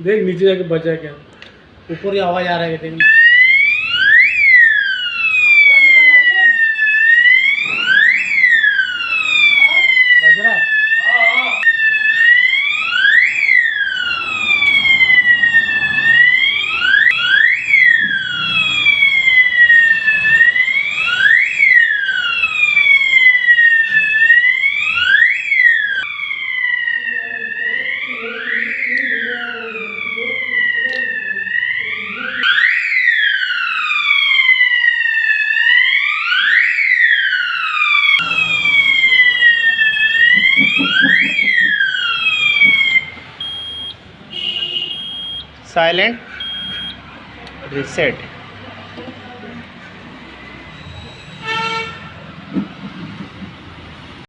देख नीचे जाके बचा क्या। ऊपर ही आवाज आ रहा है देखना। बज रहा है। Silent, reset.